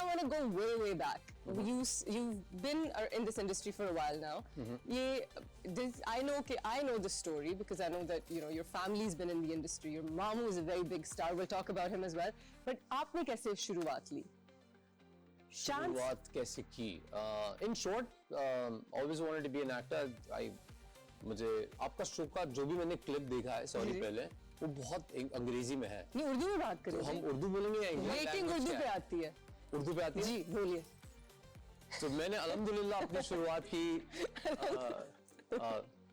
I want to go way back. You've been in this industry for a while now. I know the story because I know that your family's been in the industry. Your mamu is a very big star. We'll talk about him as well. But आपने कैसे शुरुआत ली? शुरुआत कैसे की? In short, always wanted to be an actor. मुझे आपका show का जो भी मैंने क्लिप देखा है, सॉरी पहले, वो बहुत अंग्रेजी में है। नहीं, उर्दू में बात करें। तो हम उर्दू बोलेंगे या इंग्लिश? रेटिंग उर्दू पे आती है। उर्दू पे आती है? जी, बोलिए। तो मैंने अल्हम्दुलिल्लाह अपनी शुरुआत की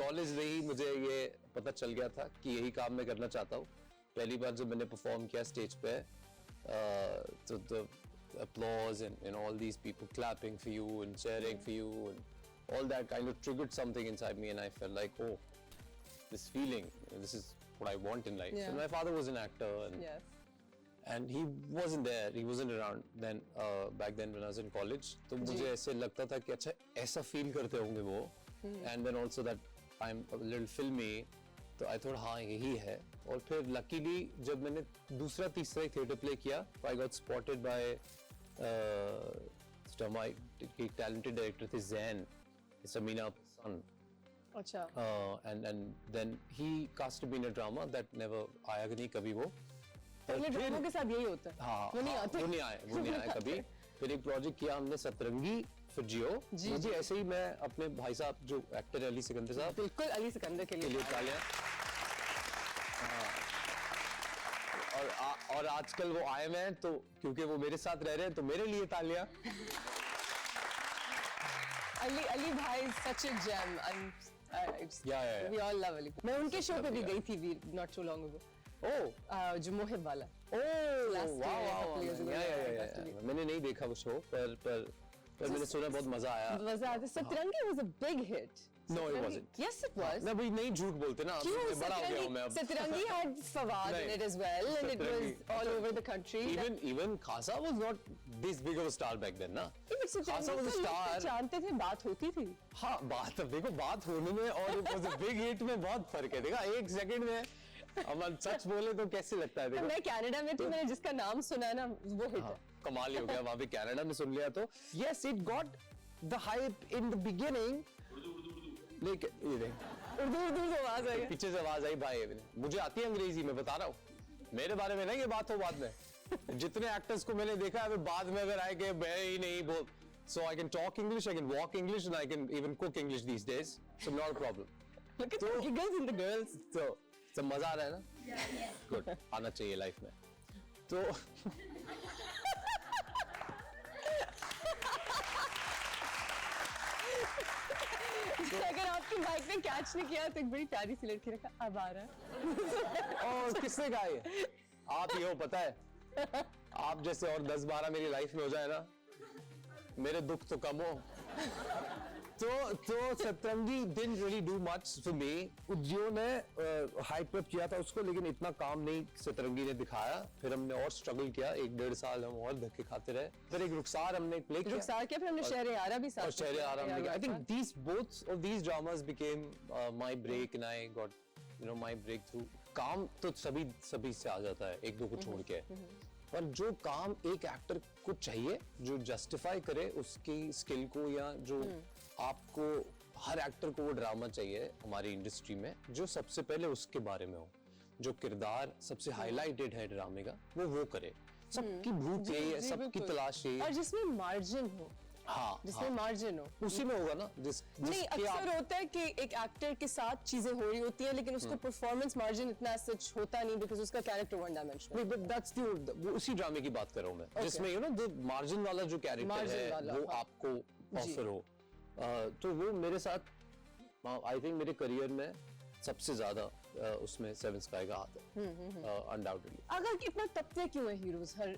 कॉलेज में ही मुझे ये पता चल गया था कि यही काम मैं करना चाहता हूँ। पहली बार जब मैंने परफॉर्म किया स्टेज पे, तो the applause and all these people clapping for you and cheering for you and all that kind of triggered something inside me, and I felt like, oh, this feeling, this is what I want in life. Yeah. And my father was an actor, and Yes. and he wasn't there, he wasn't around then, back then when I was in college. तो मुझे ऐसे लगता था कि अच्छा ऐसा feel करते होंगे वो, and then also that I'm a little filmy, तो I thought हाँ यही है। और फिर luckily जब मैंने दूसरा तीसरा थिएटर प्ले किया, I got spotted by एक talented director थे Zain, Samina son. अच्छा। And then he casted me in a drama that never आया नहीं कभी वो। पहले ड्रामों के साथ यही होता है। हाँ, वो नहीं आते। वो नहीं आए कभी। फिर एक प्रोजेक्ट किया हमने सतरंगी फिर जियो। मुझे ऐसे ही मैं अपने भाई साहब जो एक्टर है अली सिकंदर साहब, बिल्कुल अली सिकंदर के लिए तालियां। और आजकल वो आए हुए हैं, तो क्योंकि वो मेरे साथ रह रहे हैं तो मेरे लिए तालियां। अली भाई such a gem. Yeah. We all love Ali. मैं उनके शो पे भी गई थी not too long ago। जो मोहिब वाला। मैंने नहीं देखा वो शो, पर मैंने सुना बहुत मजा आया। मजा आया। सतरंगी was a big hit। No, it wasn't. Yes, it was। ना भाई नहीं झूठ बोलते ना, क्यों? बड़ा हो गया हूँ मैं अब। सतरंगी had Fawad in it as well, and it was all over the country। Even Khasa was not this big of a star back then ना। खासा was a star। जानते थे, बात होती थी। हाँ, बात अब देखो, बात होने में और it was a big hit में बहुत फर्क है। देखा एक सेकंड में हम सच बोले तो कैसे लगता है? देखो मैं कनाडा में थी, मैंने जिसका नाम सुना है ना वो हिट है। कमाल ही हो गया, वहाँ पे कनाडा में सुन लिया तो yes, it got the hype in the beginning। लेकिन ये देख उर्दू से आवाज आई, पीछे से आवाज आई। भाई मुझे आती है अंग्रेजी, मैं बता रहा हूँ। मेरे बारे में नहीं ये बात हो बाद में। जितने एक्टर्स को मैंने देखा है बाद में अगर आए कि मैं ही नहीं बोल, so I can talk English, I can walk English, and I can even cook English these days, so not a problem। Look at the giggles in the girls। तो सब मजा आ रहा है ना? गुड, आना चाहिए लाइफ में। तो अगर आपकी बाइक ने कैच नहीं किया तो एक बड़ी प्यारी सी लड़की रखा, अब आ रहा है। और किसने कहा ये? आप ही हो, पता है। आप जैसे और 10-12 मेरी लाइफ में हो जाए ना, मेरे दुख तो कम हो। तो सतरंगी didn't really do much for me। जियो ने हाइप अप किया था उसको, लेकिन इतना काम नहीं सतरंगी ने दिखाया। फिर हमने और स्ट्रगल किया, 1-1.5 साल हम और धक्के खाते रहे। फिर एक रुखसार हमने प्ले किया। रुखसार क्या, फिर हमने शहर-ए-आरा भी साथ। और शहर-ए-आरा में I think both of these dramas became my break, and I got my breakthrough। काम तो सभी से आ जाता है, एक दो को छोड़ के। पर जो काम एक एक्टर को चाहिए, जो जस्टिफाई करे उसकी स्किल को, या जो आपको, हर एक्टर को वो ड्रामा चाहिए हमारी इंडस्ट्री में जो सबसे पहले उसके बारे में हो, जो किरदार सबसे हाईलाइटेड है ड्रामे का, वो करे। सबकी भूख यही है, सबकी तलाश यही है, और जिसमें मार्जिन हो। हाँ, जिसमें मार्जिन हो, उसी में होगा ना। नहीं, अक्सर होता है कि एक एक्टर के साथ चीजें हो रही होती है, लेकिन उसको परफॉर्मेंस मार्जिन इतना सच होता नहीं, बिकॉज़ उसका कैरेक्टर वन डायमेंशनल। नहीं, बट दैट्स वो उसी ड्रामे की बात कर रहा हूँ मैं, जिसमें जो मार्जिन वाला जो कैरेक्टर है वो आपको ऑफर हो। तो वो मेरे साथ, आई थिंक मेरे करियर में सबसे ज्यादा उसमें सेवन स्काई का हाथ है, अनडाउटेडली। अगर कितना तपते क्यों है हीरोज, हर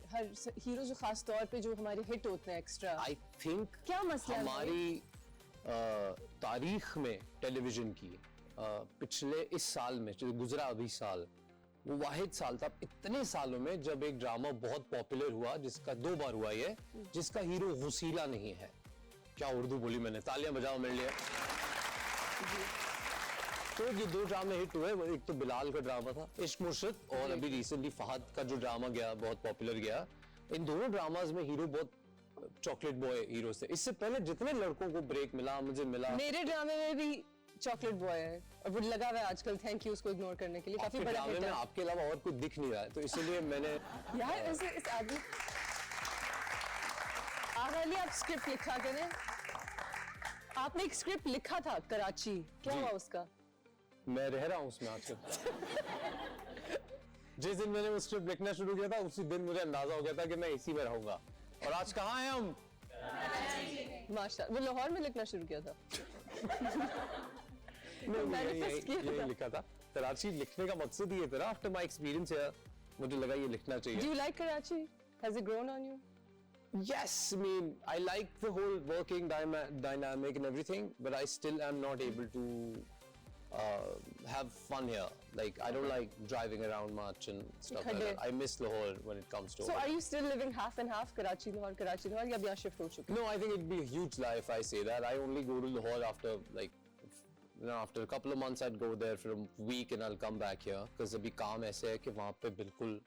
हीरो जो खास तौर पे जो हमारे हिट होते हैं एक्स्ट्रा, आई थिंक क्या मसला हमारी तारीख में टेलीविजन की पिछले इस साल में जो गुजरा अभी साल, वो वाहिद साल था इतने सालों में जब एक ड्रामा बहुत पॉपुलर हुआ, जिसका 2 बार हुआ ये, जिसका हीरो हुसीला नहीं है। क्या उर्दू बोली मैंने, तालियां बजाओ मेरे लिए। तो ये 2 ड्रामे हिट हुए, एक तो बिलाल का ड्रामा था इश्क मुर्शिद, और अभी रिसेंटली फहद का जो ड्रामा गया बहुत पॉपुलर गया। इन दोनों ड्रामास में हीरो बहुत चॉकलेट बॉय हीरो से। इससे पहले जितने लड़कों को ब्रेक मिला मुझे मिला। मेरे ड्रामे में भी चॉकलेट बॉय है और वो लगा हुआ है आजकल, थैंक यू उसको इग्नोर करने के लिए, काफी बड़ा हिट है। आपके अलावा और कोई दिख नहीं रहा है, तो इसीलिए मैंने यार ऐसे इस आदमी आगाली आप स्क्रिप्ट लिखा करें। आपने एक स्क्रिप्ट लिखा था कराची, क्या हुआ उसका? मैं रह रहा हूँ उसमें आजकल। जिस दिन मैंने वो स्क्रिप्ट लिखना शुरू किया था उसी दिन मुझे अंदाजा हो गया था कि मैं इसी में रहूंगा। और आज कहाँ हैं हम? माशा, वो लाहौर में लिखना शुरू किया था। यही लिखा था। कराची लिखने का मकसद ही था। आफ्टर माय एक्सपीरियंस है मुझे लगा ये लिखना चाहिए। Do you like Karachi? Has it grown on you? Yes, I mean I like the whole working dynamic and everything, but I still am not able to have fun here. Like I don't like driving around much and stuff like that. I miss Lahore when it comes to. So are you still living half and half, Karachi Lahore, या अब यहाँ shift हो चुके? No, I think it'd be a huge lie if I say that. I only go to Lahore after like, you know, after a couple of months I'd go there for a week and I'll come back here because अभी काम ऐसे है कि वहाँ पे बिल्कुल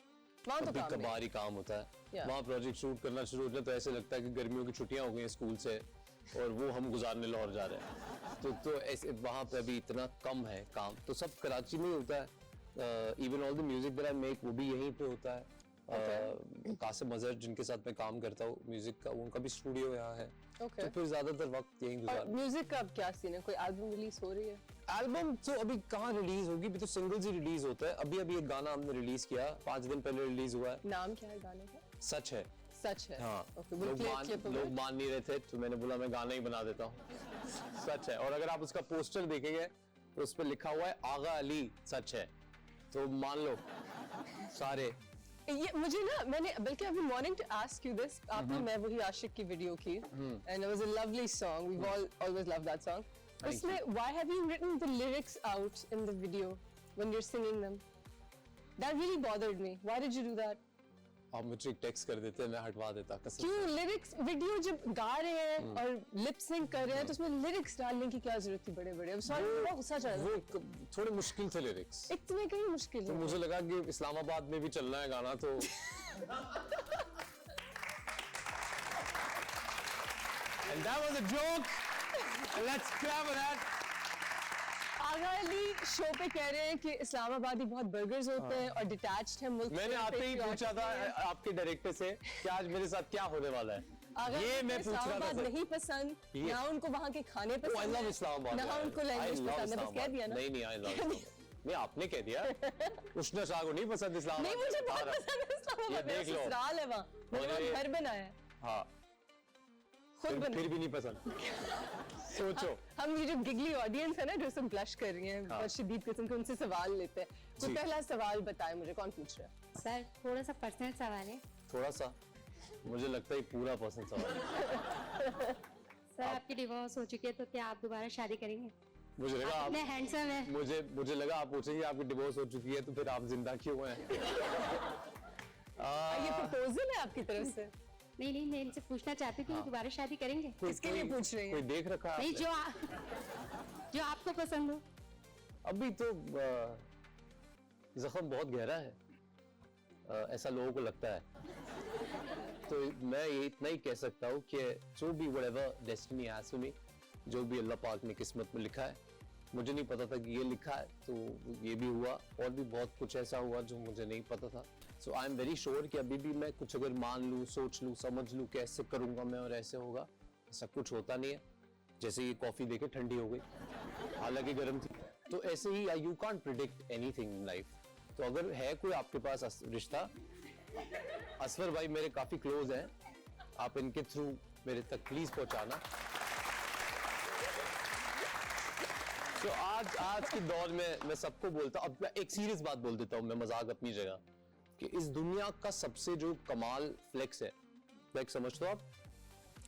कभी कभार ही काम होता है। वहाँ प्रोजेक्ट शूट करना शुरू होता है तो ऐसे लगता है कि गर्मियों की छुट्टियाँ हो गई हैं स्कूल से और वो हम गुजारने लाहौर जा रहे हैं। तो ऐसे वहाँ पे अभी इतना कम है काम, तो सब कराची में ही होता है। Even all the music that I make वो भी यहीं पे होता है। कासिम अजहर जिनके साथ मैं काम करता हूँ म्यूजिक का, उनका भी स्टूडियो यहाँ है। तो फिर ज्यादातर वक्त यहीं गुजार। म्यूजिक का अब क्या सीन है? कोई एल्बम रिलीज हो रही है? एल्बम तो अभी कहाँ रिलीज होगी, अभी तो सिंगल्स ही रिलीज होता है। अभी एक गाना हमने रिलीज किया 5 दिन पहले रिलीज हुआ है। नाम क्या है गाने का? सच है। सच है। हाँ। लोग मान नहीं रहे थे तो मैंने बोला मैं गाना ही बना देता हूँ। सच है। और अगर आप उसका पोस्टर देखेंगे तो उस पर लिखा हुआ है आगा अली सच है, तो मान लो सारे। ये मुझे ना, मैंने बल्कि अभी morning to ask you this, आपने मैं वही आशिक की वीडियो की and it was a lovely song, we all always love that song. उसमें why have you written the lyrics out in the video when you are singing them? That really bothered me. Why did you do that? आप मुझे text कर देते मैं हटवा देता कसम। क्यों? लिरिक्स वीडियो जब गा रहे हैं और लिप सिंक कर रहे हैं तो उसमें लिरिक्स डालने की क्या जरूरत थी? बड़े बड़े बहुत गुस्सा चल रहा है। वो थोड़े मुश्किल थे लिरिक्स। इतने कहीं मुश्किल तो मुझे लगा कि इस्लामाबाद में भी चलना है गाना तो And that was a joke. Let's clap for that. Agha Ali show पे कह रहे हैं कि इस्लामाबादी बहुत बर्गर्स होते हैं और डिटैच्ड है मुल्क। मैंने आते ही पूछा था आपके डायरेक्टर से कि आज मेरे साथ क्या होने वाला है। ये मैं पूछ रहा था। नहीं पसंद ना उनको वहाँ के खाने पसंद है। I love Islamabad. ना उनको लैंग्वेज पसंद है, बस कह दिया ना। नहीं I love नहीं आपने कह दिया। उष्णा शाह को नहीं पसंद इस्लामाबाद। नहीं मुझे बहुत पसंद है इस्लामाबाद। ये देख लो। ससुराल है वहाँ, मैंने घर बनाया है। हाँ। फिर भी नहीं पसंद। सोचो हम ये जो गिगली ऑडियंस है ना जो सब ब्लश कर रही हैं बहुत शदीद किस्म के, उनसे सवाल लेते हैं। कोई पहला सवाल बताए मुझे, कौन पूछ रहा है? सर थोड़ा सा पर्सनल सवाल है। थोड़ा सा? मुझे लगता है पूरा पर्सनल सवाल है। सर आपकी डिवोर्स हो चुकी है तो क्या आप दोबारा शादी करेंगे? मुझे लगा आप हैंडसम है। मुझे लगा आप पूछेंगे आपकी डिवोर्स हो चुकी है तो फिर आप जिंदा क्यों हैं? ये प्रपोजल है आपकी तरफ से? नहीं मैं इनसे पूछना चाहती थी दोबारा शादी करेंगे? किसके लिए पूछ रही हैं? कोई देख रखा है? नहीं जो आपको पसंद हो। अभी तो जख्म बहुत गहरा है, ऐसा लोगों को लगता है। तो मैं ये इतना ही कह सकता हूँ कि जो भी whatever destiny has for me, जो भी अल्लाह पाक ने किस्मत में लिखा है, मुझे नहीं पता था कि ये लिखा है तो ये भी हुआ, और भी बहुत कुछ ऐसा हुआ जो मुझे नहीं पता था। सो आई एम वेरी श्योर कि अभी भी मैं कुछ अगर मान लूँ, सोच लूँ, समझ लूँ कि ऐसे करूँगा मैं और ऐसे होगा, ऐसा कुछ होता नहीं है। जैसे ये कॉफी देखे ठंडी हो गई, हालांकि गर्म थी, तो ऐसे ही you can't predict anything in life. तो अगर है कोई आपके पास रिश्ता, असफर भाई मेरे काफी क्लोज हैं, आप इनके थ्रू मेरे तक प्लीज पहुंचाना। तो आज के दौर में मैं सबको बोलता हूँ, अब एक सीरियस बात बोल देता हूँ, मैं मजाक अपनी जगह, कि इस दुनिया का सबसे जो कमाल फ्लेक्स है, फ्लेक्स समझते हो आप?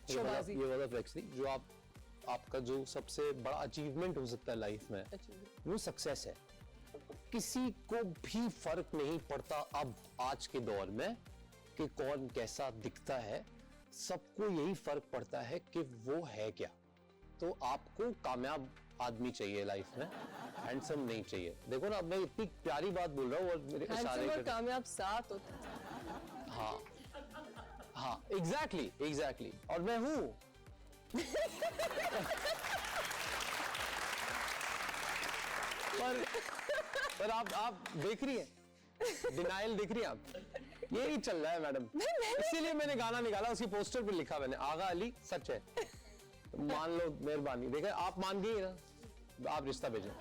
ये वाला फ्लेक्स नहीं, जो आपका जो सबसे बड़ा अचीवमेंट हो सकता है लाइफ में, वो सक्सेस है। किसी को भी फर्क नहीं पड़ता अब आज के दौर में कि कौन कैसा दिखता है, सबको यही फर्क पड़ता है कि वो है क्या। तो आपको कामयाब आदमी चाहिए लाइफ में, हैंडसम नहीं चाहिए। देखो ना, अब मैं इतनी प्यारी बात बोल रहा हूँ और मेरे इशारे कामयाब साथ होते हैं। हाँ एग्जैक्टली और मैं हूँ पर आप देख रही हैं डिनाइल दिख रही हैं आप यही चल रहा है मैडम इसीलिए मैंने गाना निकाला उसकी पोस्टर पे लिखा मैंने आगा अली सच है मान लो मेहरबानी देखा आप मान गई ना आप रिश्ता भेजें